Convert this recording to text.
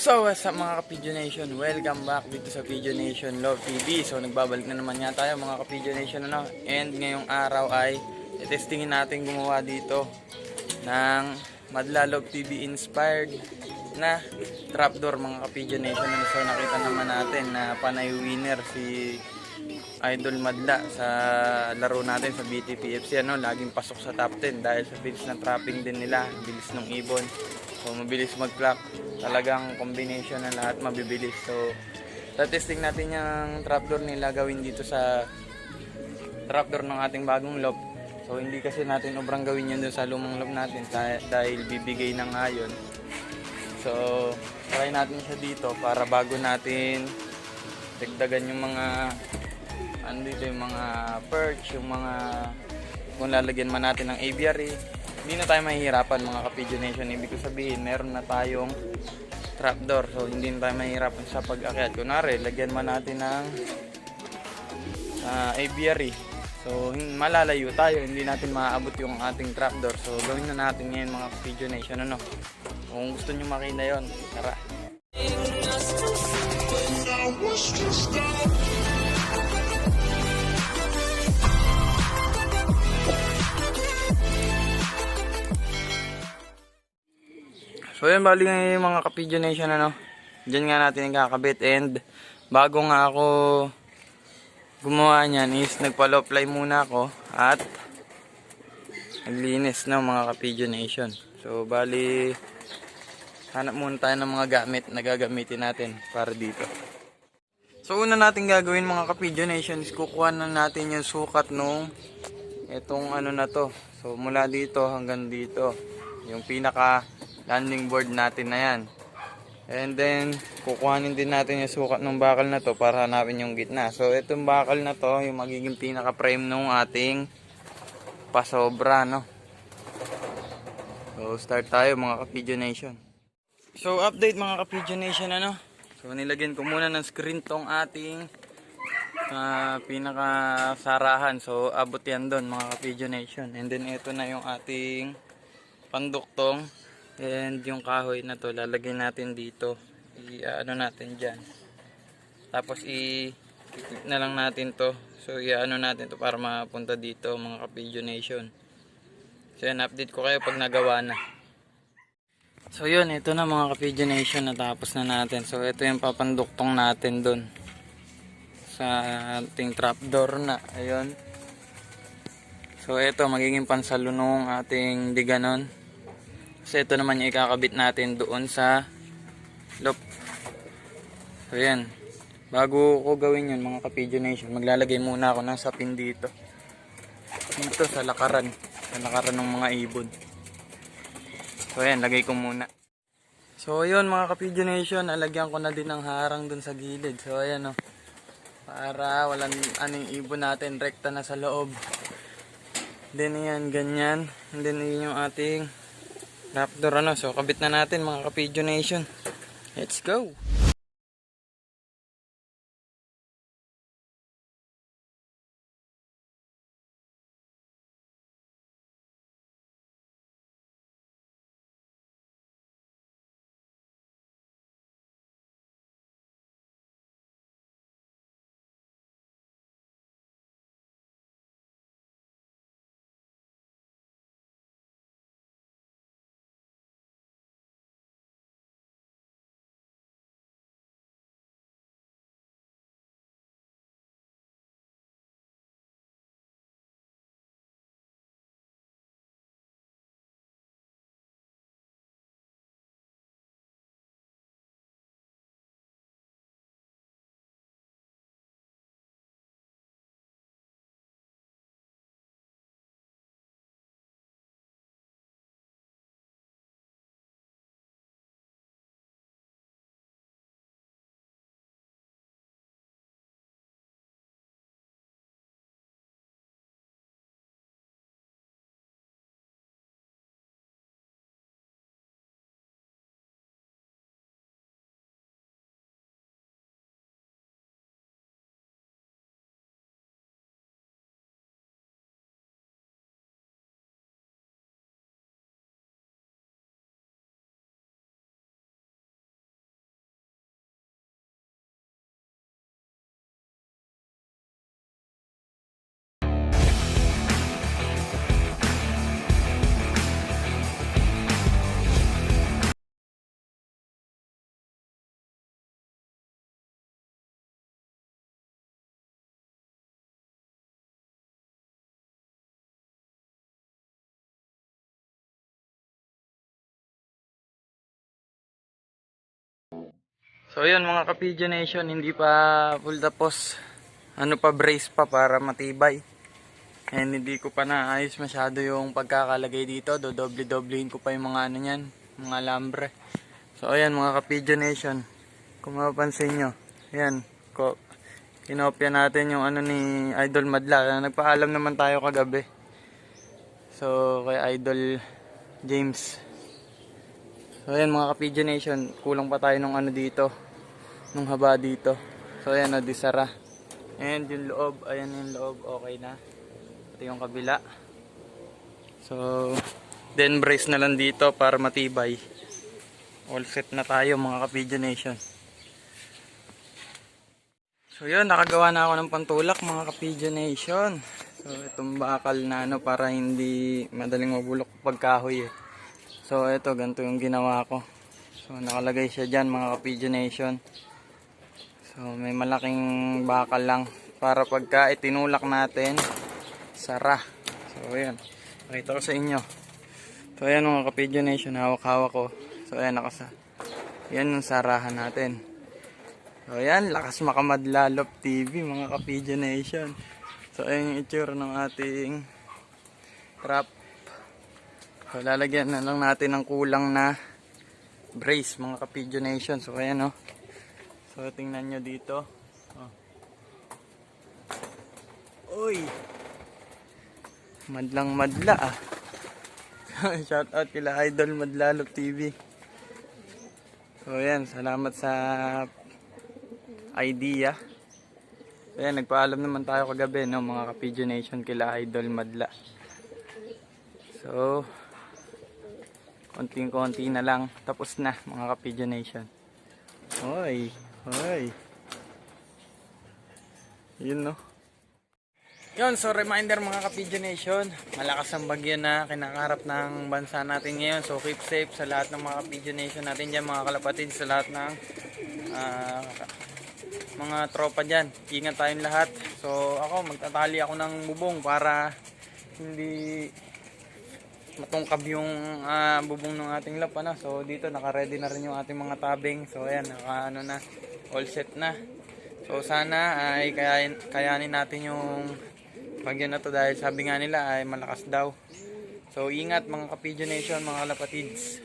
So, what's up mga Kapidyo Nation? Welcome back dito sa Video Nation Love TV. So, nagbabalik na naman nga tayo mga Kapidyo Nation, ano? And ngayong araw ay testingin natin gumawa dito ng Madla Love TV inspired na trapdoor mga Kapidyo Nation. So, nakita naman natin na panay winner si Idol Madla sa laro natin sa BTPFC, ano? Laging pasok sa top 10 dahil sa bilis ng trapping din nila, bilis ng ibon. So, mabilis mag-clock. Talagang combination na lahat mabibilis. So, testing natin yung trapdoor nila gawin dito sa trapdoor ng ating bagong lob. So, hindi kasi natin obrang gawin yun doon sa lumang lob natin dahil bibigay ng ngayon. So, try natin siya dito para bago natin dagdagan yung mga andito yung mga perch, yung mga kung lalagyan man natin ng aviary. Hindi na tayo mahihirapan mga Kapidyo Nation. Ibig ko sabihin, meron na tayong trapdoor. So, hindi na tayo mahihirapan sa pag-akyat. Kunwari, lagyan man natin ng aviary. So, malalayo tayo. Hindi natin maaabot yung ating trapdoor. So, gawin na natin ngayon mga Kapidyo Nation. Ano? Kung gusto nyo makita yun, tara. So yun, bali nga yung mga Kapidyo Nation, ano, dyan nga natin kakabit. And bago nga ako gumawa nyan is nagpa-low-fly muna ako at naglinis ng mga Kapidyo Nation. So bali hanap muna tayo ng mga gamit na gagamitin natin para dito. So una natin gagawin mga Kapidyo Nation is kukuha na natin yung sukat nung itong ano na to. So mula dito hanggang dito, yung pinaka landing board natin na yan. And then kukuhanin din natin yung sukat ng bakal na to para hanapin yung gitna. So itong bakal na to yung magiging pinaka frame nung ating pasobra, no? So start tayo mga Kapidyo Nation. So update mga Kapidyo Nation, ano? So nilagyan ko muna ng screen tong ating pinaka sarahan. So abot yan doon mga Kapidyo Nation. And then ito na yung ating panduktong. And yung kahoy na to lalagyan natin dito. I-ano natin dyan. Tapos i-clip na lang natin to. So i-ano natin to para mapunta dito mga Kapidyo Nation. So yan, update ko kayo pag nagawa na. So yun, ito na mga Kapidyo Nation, natapos na natin. So ito yung papanduktong natin dun sa ating trapdoor na. Ayun. So ito magiging pansalunong ating diganon. So ito naman yung ikakabit natin doon sa loop. So yan. Bago ko gawin yun mga Kapidyo Nation, maglalagay muna ako ng sapin dito. Dito sa lakaran. Sa lakaran ng mga ibon. So yan, lagay ko muna. So yun mga Kapidyo Nation, alagyan ko na din ng harang doon sa gilid. So ayan o. Para walang aning ibon natin, rekta na sa loob. Then yan, ganyan. And then yun yung ating trapdoor, ano. So kabit na natin mga Kapidyo Nation. Let's go. So yun mga ka-Pigeon Nation, hindi pa full tapos. Ano pa, brace pa para matibay. And hindi ko pa naayos masyado yung pagkakalagay dito. Dodoble-doblehin ko pa yung mga ano yan, mga alambre. So ayan mga ka-Pigeon Nation, kung mapapansin nyo, ayan, kinopya natin yung ano ni Idol Madla. Nagpaalam naman tayo kagabi. So kay Idol James. So ayan mga ka-Pigeon Nation, kulang pa tayo nung ano dito, nung haba dito. So ayan, nadisara. And yung loob, ayan yung loob, okay na. Ito yung kabila. So then brace na lang dito para matibay. All set na tayo mga ka-Pigeon Nation. So yun, nakagawa na ako ng pantulak mga ka-Pigeon Nation. So itong bakal na ano, para hindi madaling mabulok pagkahoy eh. So ito, ganito yung ginawa ko. So nakalagay siya dyan mga ka-Pigeon Nation. So may malaking bakal lang para pagka itinulak natin, sara. So ayan, pakita ko sa inyo. So ayan mga ka-Pigeon Nation, hawak-hawak ko. So ayan, yan yung sarahan natin. So ayan, lakas makamadlalop TV mga ka-Pigeon Nation. So ayan yung itsura ng ating trap. So lalagyan na lang natin ng kulang na brace mga ka-Pigeon Nation. So ayan oh. So tingnan nyo dito. Oh. Uy! Madlang madla ah. Shout out kila Idol Madlalop TV. So ayan, salamat sa idea. Ayan, nagpaalam naman tayo kagabi no mga ka-Pigeon Nation kila Idol Madla. So konting-konti na lang, tapos na mga ka-Pigeon Nation. Hoy, hoy. Yun no. Yun, so reminder mga ka-Pigeon Nation, malakas ang bagyo na kinakaharap ng bansa natin ngayon. So keep safe sa lahat ng mga ka-Pigeon Nation natin dyan, mga kalapatid, sa lahat ng mga tropa dyan. Ingat tayong lahat. So ako, magtatali ako ng bubong para hindi matungkab yung bubong ng ating lap ano. So dito naka-ready na rin yung ating mga tabing. So ayan, ano na, all set na. So sana ay kayanin natin yung bagyo na to, dahil sabi nga nila ay malakas daw. So ingat mga ka-Pigeon Nation, mga kalapatids.